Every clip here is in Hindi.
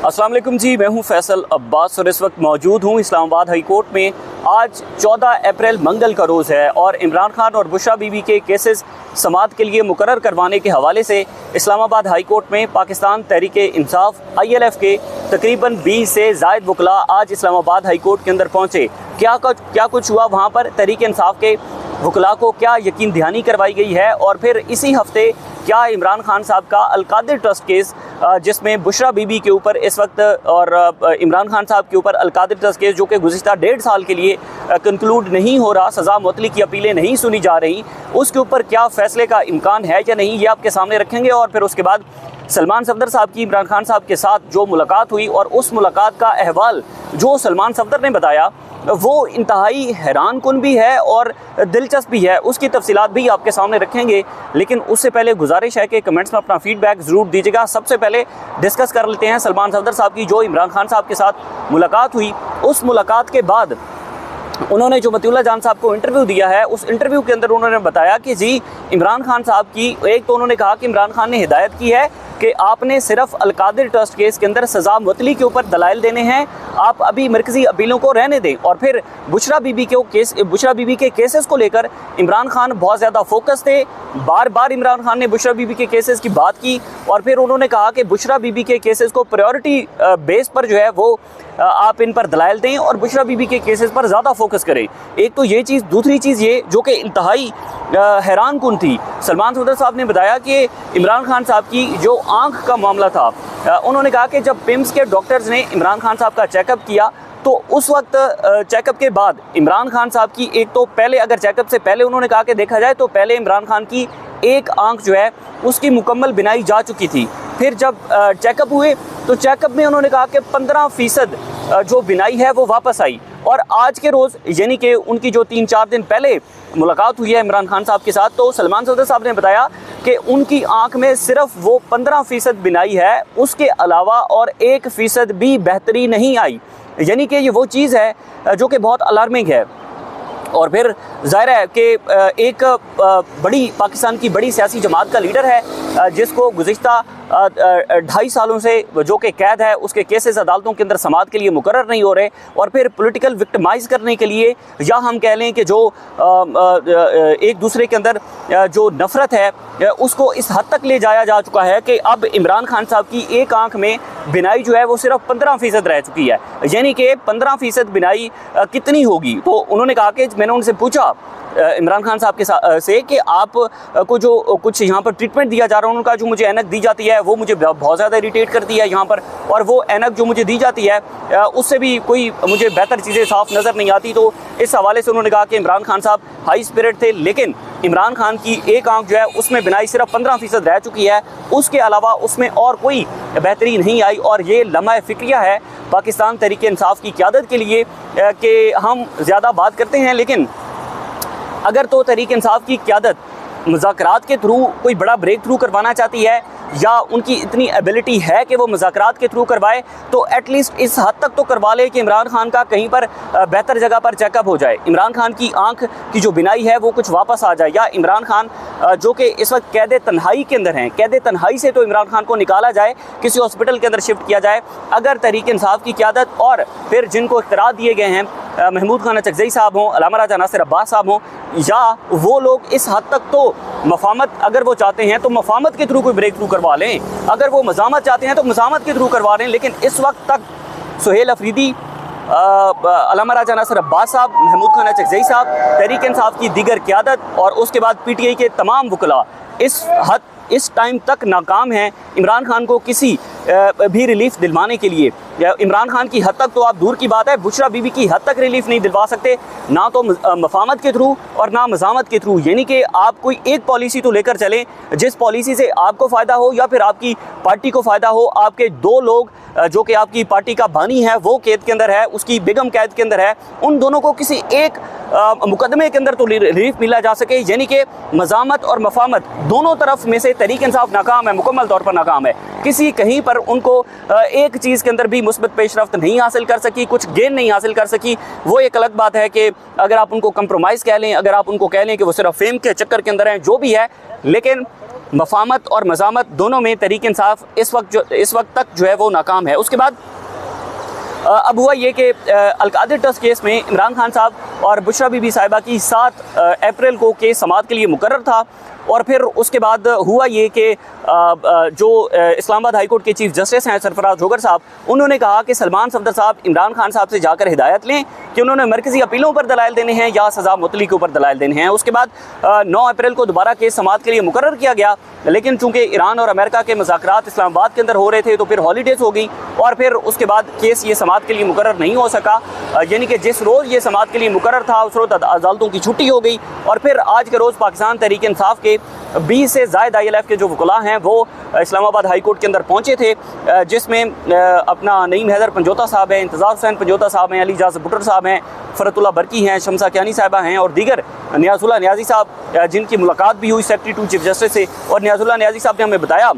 अस्सलाम वालेकुम जी, मैं हूं फैसल अब्बास और इस वक्त मौजूद हूं इस्लामाबाद हाई कोर्ट में। आज 14 अप्रैल मंगल का रोज़ है और इमरान खान और बुशरा बीबी के केसेस समाअत के लिए मुकर्रर करवाने के हवाले से इस्लामाबाद हाई कोर्ट में पाकिस्तान तहरीक-ए-इंसाफ ILF के तकरीबन 20 से ज़ायद वकला आज इस्लामाबाद हाई कोर्ट के अंदर पहुँचे। क्या कुछ हुआ वहाँ पर, तहरीक-ए-इंसाफ के वकला को क्या यकीन दहानी करवाई गई है और फिर इसी हफ्ते क्या इमरान खान साहब का अलकादिर ट्रस्ट केस जिसमें बुशरा बीबी के ऊपर इस वक्त और इमरान खान साहब के ऊपर अलकादिर ट्रस्ट केस जो कि गुज़िश्ता 1.5 साल के लिए कंक्लूड नहीं हो रहा, सज़ा मुअत्तली की अपीलें नहीं सुनी जा रही, उसके ऊपर क्या फ़ैसले का इम्कान है या नहीं, ये आपके सामने रखेंगे। और फिर उसके बाद सलमान सफदर साहब की इमरान खान साहब के साथ जो मुलाकात हुई और उस मुलाकात का अहवाल जो सलमान सफदर ने बताया वो इंतहाई हैरान कुन भी है और दिलचस्प भी है, उसकी तफसीलात भी आपके सामने रखेंगे। लेकिन उससे पहले गुजारिश है कि कमेंट्स में अपना फीडबैक ज़रूर दीजिएगा। सबसे पहले डिस्कस कर लेते हैं सलमान सफदर साहब की जो इमरान खान साहब के साथ मुलाकात हुई। उस मुलाकात के बाद उन्होंने जो मतीउल्लाह जान साहब को इंटरव्यू दिया है, उस इंटरव्यू के अंदर उन्होंने बताया कि जी इमरान खान साहब की एक तो उन्होंने कहा कि इमरान खान ने हिदायत की है कि आपने सिर्फ अलकादिर ट्रस्ट केस के अंदर सज़ा मुअत्तली के ऊपर दलाइल देने हैं, आप अभी मरकज़ी अपीलों को रहने दें। और फिर बुशरा बीबी के केसेस को लेकर इमरान खान बहुत ज़्यादा फोकस थे, बार बार इमरान खान ने बुशरा बीबी के केसेस की बात की और फिर उन्होंने कहा कि बुशरा बीबी के केसेस को प्रायोरिटी बेस पर जो है वो आप इन पर दलाइल दें और बुशरा बीबी के केसेस पर ज़्यादा फोकस करें। एक तो ये चीज़, दूसरी चीज़ ये जो कि इंतहाई हैरान कुन थी, सलमान सफदर साहब ने बताया कि इमरान खान साहब की जो आँख का मामला था, उन्होंने कहा कि जब पिम्स के डॉक्टर्स ने इमरान खान साहब का चेकअप किया तो उस वक्त चेकअप के बाद इमरान खान साहब की एक तो पहले, अगर चेकअप से पहले उन्होंने कहा कि देखा जाए तो पहले इमरान खान की एक आंख जो है उसकी मुकम्मल बिनाई जा चुकी थी। फिर जब चेकअप हुए तो चेकअप में उन्होंने कहा कि 15% जो बिनाई है वो वापस आई। और आज के रोज़ यानी कि उनकी जो 3-4 दिन पहले मुलाकात हुई है इमरान खान साहब के साथ, तो सलमान सफदर साहब ने बताया कि उनकी आंख में सिर्फ वो 15% बिनाई है, उसके अलावा और 1% भी बेहतरी नहीं आई। यानी कि ये वो चीज़ है जो कि बहुत अलार्मिंग है। और फिर ज़ाहिर है कि एक बड़ी पाकिस्तान की बड़ी सियासी जमात का लीडर है जिसको गुज़िश्ता 2.5 सालों से जो कि कैद है, उसके केसेस अदालतों के अंदर समाअत के लिए मुकर्रर नहीं हो रहे और फिर पॉलिटिकल विक्टिमाइज़ करने के लिए, या हम कह लें कि जो एक दूसरे के अंदर जो नफ़रत है उसको इस हद तक ले जाया जा चुका है कि अब इमरान खान साहब की एक आंख में बिनाई जो है वो सिर्फ 15% रह चुकी है। यानी कि 15% बिनाई कितनी होगी? तो उन्होंने कहा कि मैंने उनसे पूछा इमरान खान साहब के से कि आप को जो कुछ यहाँ पर ट्रीटमेंट दिया जा रहा है, उनका जो मुझे ऐनक दी जाती है वो मुझे बहुत ज़्यादा इरिटेट करती है यहाँ पर, और वो ऐनक जो मुझे दी जाती है उससे भी कोई मुझे बेहतर चीज़ें साफ नज़र नहीं आती। तो इस हवाले से उन्होंने कहा कि इमरान खान साहब हाई स्पिरिट थे, लेकिन इमरान खान की एक आंख जो है उसमें बिनाई सिर्फ 15% रह चुकी है, उसके अलावा उसमें और कोई बेहतरी नहीं आई। और ये लम्हा फ़िक्रिया है पाकिस्तान तहरीक-ए-इंसाफ की क़यादत के लिए कि हम ज़्यादा बात करते हैं, लेकिन अगर तो तहरीक-ए-इंसाफ की क़यादत मुज़ाकरात के थ्रू कोई बड़ा ब्रेक थ्रू करवाना चाहती है या उनकी इतनी एबिलिटी है कि वो मुज़ाकरात के थ्रू करवाए, तो एटलीस्ट इस हद तक तो करवा ले कि इमरान खान का कहीं पर बेहतर जगह पर चेकअप हो जाए, इमरान खान की आंख की जो बिनाई है वो कुछ वापस आ जाए, या इमरान खान जो कि इस वक्त कैद तन्हाई के अंदर हैं, कैद तन्हाई से तो इमरान खान को निकाला जाए, किसी हॉस्पिटल के अंदर शिफ्ट किया जाए। अगर तहरीक-ए-इंसाफ की क़यादत और फिर जिनको इख्तियार दिए गए हैं, महमूद खान अचकज़ई साहब हों, अल्लामा राजा नासिर अब्बास साहब हों, या वो लोग इस हद तक तो मफामत, अगर वो चाहते हैं तो मफामत के थ्रू कोई ब्रेक थ्रू करवा लें, अगर वो मज़ामत चाहते हैं तो मज़ामत के थ्रू करवा लें। लेकिन इस वक्त तक सुहेल अफरीदी, अल्लामा राजा नासिर अब्बास साहब, महमूद खान अचकज़ई साहब, तहरीक-ए-इंसाफ की दीगर क़यादत और उसके बाद PTI के तमाम वकला इस टाइम तक नाकाम हैं इमरान खान को किसी भी रिलीफ दिलवाने के लिए। इमरान खान की हद तक तो आप दूर की बात है, बुशरा बीबी की हद तक रिलीफ नहीं दिलवा सकते, ना तो मफामत के थ्रू और ना मज़ामत के थ्रू। यानी कि आप कोई एक पॉलिसी तो लेकर चलें जिस पॉलिसी से आपको फ़ायदा हो या फिर आपकी पार्टी को फ़ायदा हो। आपके 2 लोग जो कि आपकी पार्टी का बानी है वो कैद के अंदर है, उसकी बेगम कैद के अंदर है, उन दोनों को किसी एक मुकदमे के अंदर तो रिलीफ मिला जा सके। यानी कि मज़ामत और मफामत दोनों तरफ में से तहरीक-ए-इंसाफ नाकाम है, मुकम्मल तौर पर नाकाम है। किसी कहीं पर उनको एक चीज़ के अंदर भी मुस्बत पेशरफ्त नहीं हासिल कर सकी, कुछ गेन नहीं हासिल कर सकी। वो एक अलग बात है कि अगर आप उनको कंप्रोमाइज़ कह लें, अगर आप उनको कह लें कि वो सिर्फ फेम के चक्कर के अंदर हैं, जो भी है, लेकिन मफामत और मज़ामत दोनों में तहरीक इंसाफ इस वक्त तक जो है वो नाकाम है। उसके बाद अब हुआ ये कि अलकादिर ट्रस्ट केस में इमरान खान साहब और बुशरा बीबी साहिबा की 7 अप्रैल को केस समाअत के लिए मुकर्रर था, और फिर उसके बाद हुआ ये कि जो इस्लामाबाद हाई कोर्ट के चीफ जस्टिस हैं सरफराज जोगर साहब, उन्होंने कहा कि सलमान सफदर साहब इमरान खान साहब से जाकर हिदायत लें कि उन्होंने मरकज़ी अपीलों पर दलाइल देने हैं या सज़ा मुतली के ऊपर दलाइल देने हैं। उसके बाद 9 अप्रैल को दोबारा केस समाअत के लिए मुकर्रर किया गया, लेकिन चूँकि ईरान और अमेरिका के मुज़ाकरात इस्लामाबाद के अंदर हो रहे थे तो फिर हॉलीडेज़ हो गई, और फिर उसके बाद केस ये समाअत के लिए मुकर्रर नहीं हो सका। यानी कि जिस रोज़ ये समाअत के लिए मुकर्रर था उस रोज़ अदालतों की छुट्टी हो गई, और फिर आज के रोज़ पाकिस्तान तहरीक इंसाफ के 20 से ज़ायद ILF के जो वकला हैं वो इस्लामाबाद हाई कोर्ट के अंदर पहुँचे थे, जिसमें अपना नईम हैदर पंजोता साहब हैं, इंतज़ार हुसैन पंजोता साहब हैं, अली जाज़ भुट्टर साहब हैं, फ़रतुल्ला बरकी हैं, शमसा कियानी साहिबा हैं, और दीगर नियाज़ुल्लाह नियाज़ी साहब जिनकी मुलाकात भी हुई सेक्रेटरी 2 चीफ जस्टिस से। और नियाज़ुल्लाह नियाज़ी साहब ने हमें बताया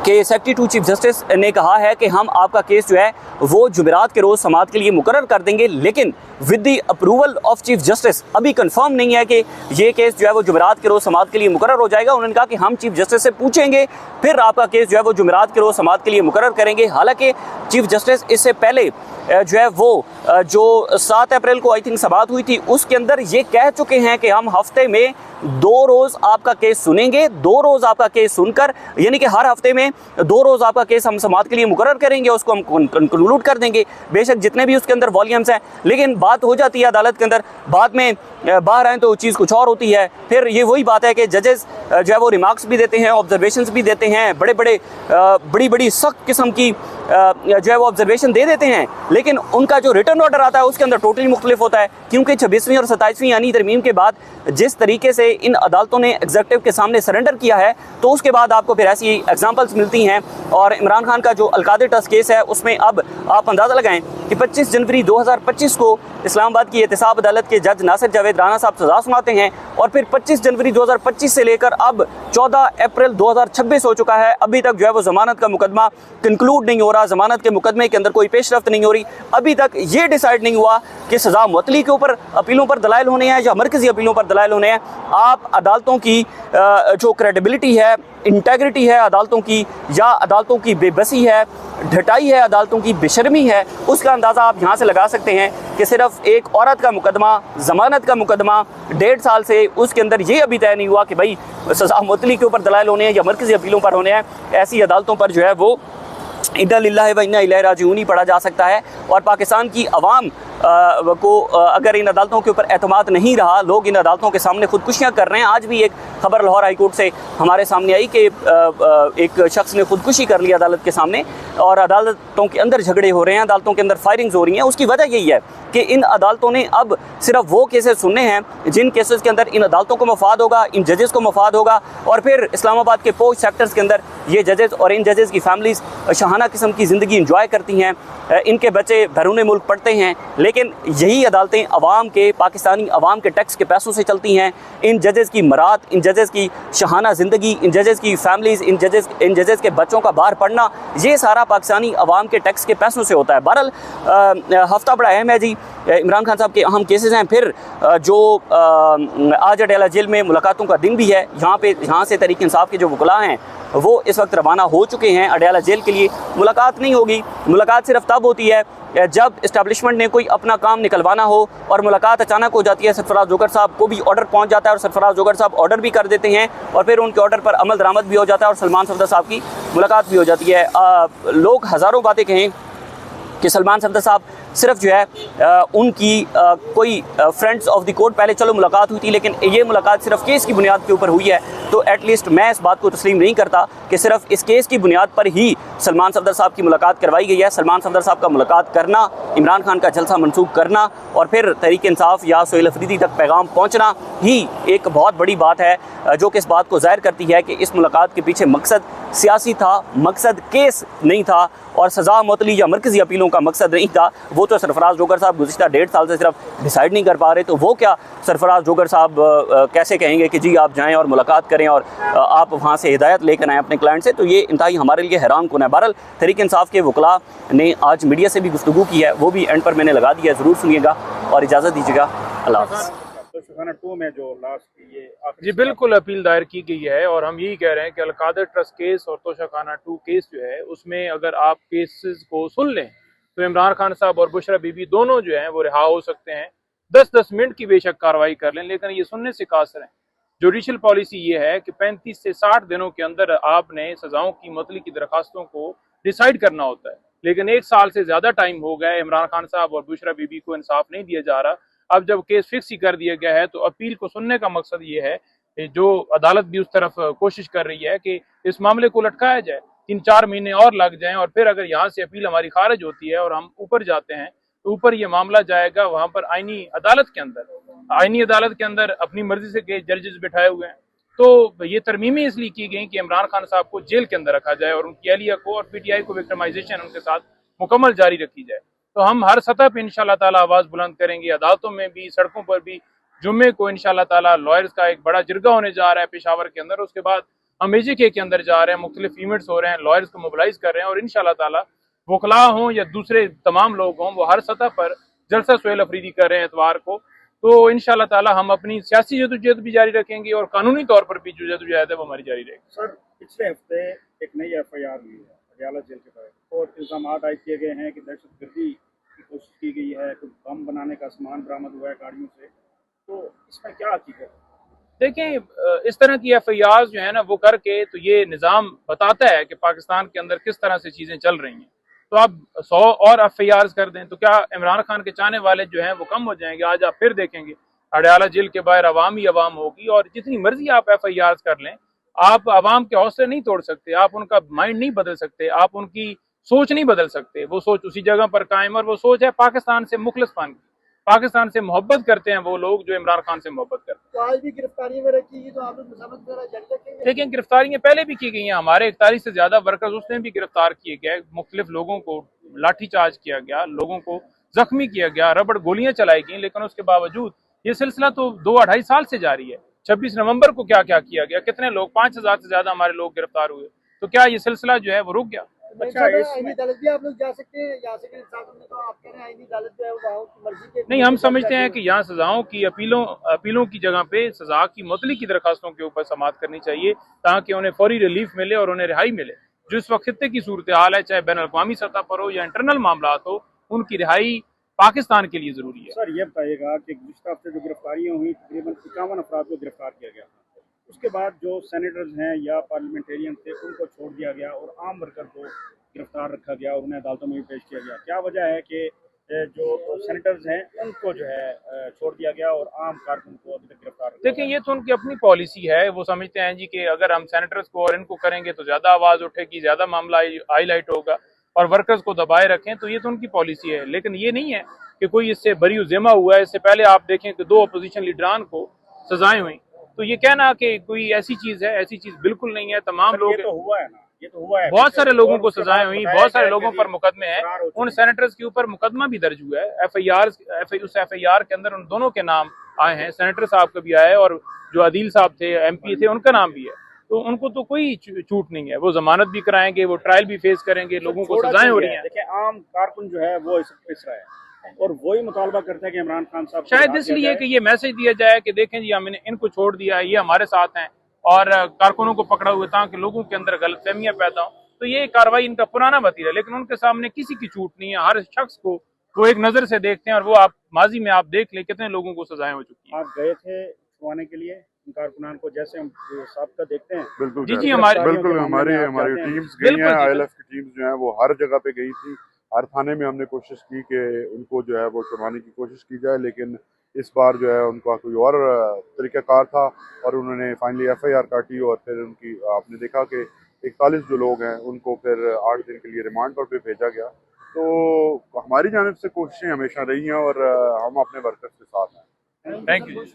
कि सेक्रेटरी 2 चीफ जस्टिस ने कहा है कि हम आपका केस जो है वो जुमेरात के रोज़ समाअत के लिए मुकर्रर कर देंगे, लेकिन with the approval of chief justice. अभी कंफर्म नहीं है कि ये केस जो है वो जुमेरात के रोज़ समाअत के लिए मुकर्रर हो जाएगा। उन्होंने कहा कि हम चीफ जस्टिस से पूछेंगे, फिर आपका केस जो है वो जुमेरात के रोज़ समाअत के लिए मुकर्रर करेंगे। हालांकि चीफ जस्टिस इससे पहले जो है वो जो 7 अप्रैल को आई थिंक समाअत हुई थी उसके अंदर ये कह चुके हैं कि हम हफ्ते में 2 रोज़ आपका केस सुनेंगे, 2 रोज़ आपका केस सुनकर, यानी कि हर हफ्ते में 2 रोज़ आपका केस हम समाअत के लिए मुकर्रर करेंगे, उसको हम कंक्लूड कर देंगे। बेशक जितने भी उसके अंदर वॉल्यूम्स हैं, लेकिन बात हो जाती है अदालत के अंदर, बाद में बाहर आए तो चीज़ कुछ और होती है। फिर ये वही बात है कि जजेस जो है वो रिमार्क्स भी देते हैं, ऑब्जर्वेशंस भी देते हैं, बड़ी सख्त किस्म की जो है वो ऑब्जर्वेशन दे देते हैं, लेकिन उनका जो रिटर्न ऑर्डर आता है उसके अंदर टोटली मुख्तलिफ होता है। क्योंकि 26वीं और 27वीं यानी तरमीम के बाद जिस तरीके से इन अदालतों ने एग्जीक्यूटिव के सामने सरेंडर किया है, तो उसके बाद आपको फिर ऐसी एग्जांपल्स मिलती हैं। और इमरान खान का जो अलकादिर ट्रस्ट केस है उसमें अब आप अंदाज़ा लगाएं कि 25 जनवरी 2025 को इस्लामाबाद की एहतसाब अदालत के जज नासिर जावेद राना साहब सज़ा सुनाते हैं, और फिर 25 जनवरी 2025 से लेकर अब 14 अप्रैल 2026 हो चुका है। अभी तक जो है वो ज़मानत का मुकदमा कंक्लूड नहीं हो रहा, ज़मानत के मुकदमे के अंदर कोई पेशरफ्त नहीं हो रही। अभी तक ये डिसाइड नहीं हुआ कि सज़ा मुअत्तली के ऊपर अपीलों पर दलाइल होने हैं या मरकज़ी अपीलों पर दलाइल होने हैं। आप अदालतों की जो क्रेडिबिलिटी है, इंटेग्रिटी है अदालतों की, या अदालतों की बेबसी है, ढटाई है, अदालतों की बेशर्मी है, उसका अंदाज़ा आप यहाँ से लगा सकते हैं कि सिर्फ एक औरत का मुकदमा, ज़मानत का मुकदमा 1.5 साल से उसके अंदर ये अभी तय नहीं हुआ कि भाई सज़ा मुअत्तली के ऊपर दलाइल होने हैं या मरकज़ी अपीलों पर होने हैं। ऐसी अदालतों पर जो है वो इन्ना लिल्लाहि व इन्ना इलैहि राजिऊन ही पढ़ा जा सकता है। और पाकिस्तान की अवाम को अगर इन अदालतों के ऊपर एतमाद नहीं रहा, लोग इन अदालतों के सामने खुदकुशियाँ कर रहे हैं। आज भी एक खबर लाहौर हाई कोर्ट से हमारे सामने आई कि एक शख्स ने खुदकुशी कर ली अदालत के सामने, और अदालतों के अंदर झगड़े हो रहे हैं, अदालतों के अंदर फायरिंग्स हो रही हैं। उसकी वजह यही है कि इन अदालतों ने अब सिर्फ वो केसेस सुनने हैं जिन केसेस के अंदर इन अदालतों को मफाद होगा, इन जजेस को मफाद होगा, और फिर इस्लामाबाद के पोश सेक्टर्स के अंदर ये जजेस और इन जजेस की फैमिलीज़ शहाना किस्म की ज़िंदगी इंजॉय करती हैं, इनके बच्चे बैरून मुल्क पढ़ते हैं, लेकिन यही अदालतें अवाम के, पाकिस्तानी अवाम के टैक्स के पैसों से चलती हैं। इन जजेस की मरात, इन जजेस की शहाना ज़िंदगी, इन जजेस की फैमिलीज़, इन जजेस के बच्चों का बाहर पढ़ना, ये सारा पाकिस्तानी अवाम के टैक्स के पैसों से होता है। बहरहाल हफ्ता बड़ा अहम है जी, इमरान खान साहब के अहम केसेस हैं। फिर जो आज अडयाला जेल में मुलाकातों का दिन भी है, यहाँ से तहरीक इंसाफ के जो वकला हैं वो इस वक्त रवाना हो चुके हैं अडयाला जेल के लिए। मुलाकात नहीं होगी, मुलाकात सिर्फ तब होती है जब इस्टेब्लिशमेंट ने कोई अपना काम निकलवाना हो, और मुलाकात अचानक हो जाती है। सरफराज जोगर साहब को भी ऑर्डर पहुंच जाता है और सरफराज जोगर साहब ऑर्डर भी कर देते हैं, और फिर उनके ऑर्डर पर अमल दरामद भी हो जाता है और सलमान सफदर साहब की मुलाकात भी हो जाती है। लोग हज़ारों बातें कहें कि सलमान सफदर साहब सिर्फ जो है उनकी कोई फ्रेंड्स ऑफ द कोर्ट, पहले चलो मुलाकात हुई थी, लेकिन ये मुलाकात सिर्फ केस की बुनियाद के ऊपर हुई है, तो एटलीस्ट मैं इस बात को तस्लीम नहीं करता कि सिर्फ इस केस की बुनियाद पर ही सलमान सफदर साहब की मुलाकात करवाई गई है। सलमान सफदर साहब का मुलाकात करना, इमरान खान का जलसा मनसूख करना और फिर तहरीक इंसाफ या सोहेल अफरीदी तक पैगाम पहुँचना ही एक बहुत बड़ी बात है, जो कि इस बात को ज़ाहिर करती है कि इस मुलाकात के पीछे मकसद सियासी था, मकसद केस नहीं था, और सज़ा मुअत्तली या मरकज़ी अपीलों का मकसद नहीं था। वो तो सरफराज जोगर साहब गुज़िश्ता 1.5 साल से सिर्फ डिसाइड नहीं कर पा रहे, तो वो क्या सरफराज जोगर साहब कैसे कहेंगे कि जी आप जाएं और मुलाकात करें और आप वहाँ से हिदायत लेकर आएँ अपने क्लाइंट से, तो ये इंतहाई हमारे लिए हैरान कुन है। बहरहाल तहरीक इंसाफ के वकला ने आज मीडिया से भी गुफ्तगू की है, वो भी एंड पर मैंने लगा दिया, ज़रूर सुनिएगा और इजाज़त दीजिएगा। अल्लाह हाफ़िज़। तोशाखाना 2 में जो लास्ट ये जी बिल्कुल अपील दायर की गई है और हम यही कह रहे हैं कि अलकादर ट्रस्ट केस और तोशाखाना 2 केस जो है उसमें अगर आप केसेस को सुन लें तो इमरान खान साहब और बुशरा बीबी दोनों जो हैं वो रिहा हो सकते हैं। 10-10 मिनट की बेशक कार्रवाई कर लें, लेकिन ये सुनने से कासर है। जुडिशल पॉलिसी ये है कि 35 से 60 दिनों के अंदर आपने सजाओं की मुअत्तली की दरखास्तों को डिसाइड करना होता है, लेकिन 1 साल से ज्यादा टाइम हो गया है, इमरान खान साहब और बुशरा बीबी को इंसाफ नहीं दिया जा रहा। अब जब केस फिक्स ही कर दिया गया है तो अपील को सुनने का मकसद ये है जो अदालत भी उस तरफ कोशिश कर रही है कि इस मामले को लटकाया जाए, 3-4 महीने और लग जाएं, और फिर अगर यहाँ से अपील हमारी खारिज होती है और हम ऊपर जाते हैं तो ऊपर ये मामला जाएगा वहां पर आईनी अदालत के अंदर। आईनी अदालत के अंदर अपनी मर्जी से के जजेस बैठाए हुए हैं, तो ये तरमीमें इसलिए की गई कि इमरान खान साहब को जेल के अंदर रखा जाए और उनकी अहलिया को और पीटीआई को विक्टिमाइजेशन उनके साथ मुकम्मल जारी रखी जाए। तो हम हर सतह पे इंशाल्लाह ताला आवाज बुलंद करेंगे, अदालतों में भी, सड़कों पर भी। जुम्मे को इंशाल्लाह ताला लॉयर्स का एक बड़ा जिरगा होने जा रहा है पेशावर के अंदर, उसके बाद हम एजीके के अंदर जा रहे हैं, मुख्तलिफ इवेंट्स हो रहे हैं, लॉयर्स को मोबिलाइज कर रहे हैं और इंशाल्लाह ताला वकला हों या दूसरे तमाम लोग हों वो हर सतह पर जलसा सुहेल अफरीदी कर रहे हैं एतवार को। तो इंशाल्लाह ताला हम अपनी सियासी जदोजहद भी जारी रखेंगे और कानूनी तौर पर भी जो जदोजहद है वो हमारी जारी रहेगी। सर, पिछले हफ्ते एक नई एफआईआर हुई है अडयाला जेल के बाहर और इल्जाम आयद किए गए हैं कि दहशतगर्दी की कोशिश की गई है, कुछ बम बनाने का सामान बरामद हुआ है गाड़ियों से, तो इसमें क्या हकीकत है? देखें, इस तरह की एफआईआर जो है ना वो करके तो ये निज़ाम बताता है कि पाकिस्तान के अंदर किस तरह से चीज़ें चल रही हैं। तो आप 100 और एफआईआर कर दें तो क्या इमरान खान के चाहने वाले जो हैं वो कम हो जाएंगे? आज आप फिर देखेंगे अडयाला जेल के बाहर अवाम ही अवाम होगी, और जितनी मर्जी आप एफआईआर कर लें आप अवाम के हौसले नहीं तोड़ सकते, आप उनका माइंड नहीं बदल सकते, आप उनकी सोच नहीं बदल सकते। वो सोच उसी जगह पर कायम, और वो सोच है पाकिस्तान से मुखलिसपन की। पाकिस्तान से मोहब्बत करते हैं वो लोग जो इमरान खान से मोहब्बत करते हैं। तो आज भी गिरफ्तारी में रखी तो आप लोग मसामत वगैरह जारी रखेंगे? लेकिन गिरफ्तारियां पहले भी की गई हैं, हमारे 41 से ज्यादा वर्कर्स उसने भी गिरफ्तार किए गए, मुख्तलिफ लोगों को लाठीचार्ज किया गया, लोगों को जख्मी किया गया, रबड़ गोलियां चलाई गई, लेकिन उसके बावजूद ये सिलसिला तो 2-2.5 साल से जारी है। 26 नवंबर को क्या क्या किया गया, कितने लोग, 5000 से ज्यादा हमारे लोग गिरफ्तार हुए, तो क्या ये सिलसिला जो है वो रुक गया? अच्छा, आईनी अदालत भी आप लोग जा सकते हैं, जा सके तो आप कह रहे हैं आईनी अदालत जो है वो मर्जी के नहीं, हम समझते हैं कि यहाँ सजाओं की अपीलों की जगह पे सजा की मुअत्तली की दरखास्तों के ऊपर समाअत करनी चाहिए ताकि उन्हें फौरी रिलीफ मिले और उन्हें रिहाई मिले। जो इस वक्त खित्ते की सूरत हाल है, चाहे बैन अवी सतह पर हो या इंटरनल मामला हो, उनकी रिहाई पाकिस्तान के लिए जरूरी है। सर, ये बताइएगा कि गुज़श्ता हफ्ते जो गिरफ्तारियां हुई तकरीबन 51 अफराद को गिरफ्तार किया गया, उसके बाद जो सेनेटर्स हैं या पार्लियामेंटेरियन थे उनको छोड़ दिया गया और आम वर्कर को गिरफ्तार रखा गया और उन्हें अदालतों में भी पेश किया गया। क्या वजह है कि जो सेनेटर्स हैं उनको जो है छोड़ दिया गया और आम कारकुन को अभी तक गिरफ्तार? देखिए, ये तो उनकी अपनी पॉलिसी है, वो समझते हैं जी कि अगर हम सेनेटर्स को और इनको करेंगे तो ज्यादा आवाज उठेगी, ज्यादा मामला हाईलाइट होगा, और वर्कर्स को दबाए रखें, तो ये तो उनकी पॉलिसी है। लेकिन ये नहीं है कि कोई इससे बरी ज़िम्मा हुआ है। इससे पहले आप देखें कि 2 अपोजिशन लीडरान को सजाएं हुई, तो ये कहना कि कोई ऐसी चीज है, ऐसी चीज बिल्कुल नहीं है। तमाम लोग, ये तो हुआ है ना, ये तो हुआ है, बहुत सारे लोगों को सजाएं हुई, बहुत सारे लोगों पर मुकदमे हैं, उन सेनेटर्स के ऊपर मुकदमा भी दर्ज हुआ है। उस एफआईआर के अंदर उन दोनों के नाम आए हैं, सेनेटर साहब का भी आया है और जो अदील साहब थे, एमपी थे, उनका नाम भी है। तो उनको तो कोई छूट नहीं है, वो जमानत भी कराएंगे, वो ट्रायल भी फेस करेंगे, लोगों को सजाएं हो रही हैं। देखिए, आम कारकुन जो है वो पिस रहा है और वही मुतालबा करता है कि इमरान खान साहब शायद इसलिए कि ये मैसेज दिया जाए कि देखें जी हमने इनको छोड़ दिया, ये हमारे साथ हैं, और कारकुनों को पकड़ा हुआ ताकि लोगों के अंदर गलतफहमियां पैदा हो। तो ये कार्रवाई इनका पुराना वतीरा है, लेकिन उनके सामने किसी की छूट नहीं है। हर शख्स को वो एक नजर से देखते हैं, और वो आप माजी में आप देख ले कितने लोगों को सजाएं हो चुकी हैं। आप गए थे छुड़वाने के लिए कारकुनान को, जैसे हम साबिका देखते हैं? बिल्कुल जी हमारी हमारी टीम्स गई हैं, आईएलएफ की टीम्स जो हैं वो हर जगह पे गई थी। हर थाने में हमने कोशिश की कि उनको जो है वो छुड़वाने की कोशिश की जाए, लेकिन इस बार जो है उनका कोई और तरीक़ाकार था और उन्होंने फाइनली एफआईआर काटी, और फिर उनकी आपने देखा कि 41 जो लोग हैं उनको फिर 8 दिन के लिए रिमांड पर भी भेजा गया। तो हमारी जानिब से कोशिशें हमेशा रही हैं और हम अपने वर्कर्स के साथ हैं। Thank you.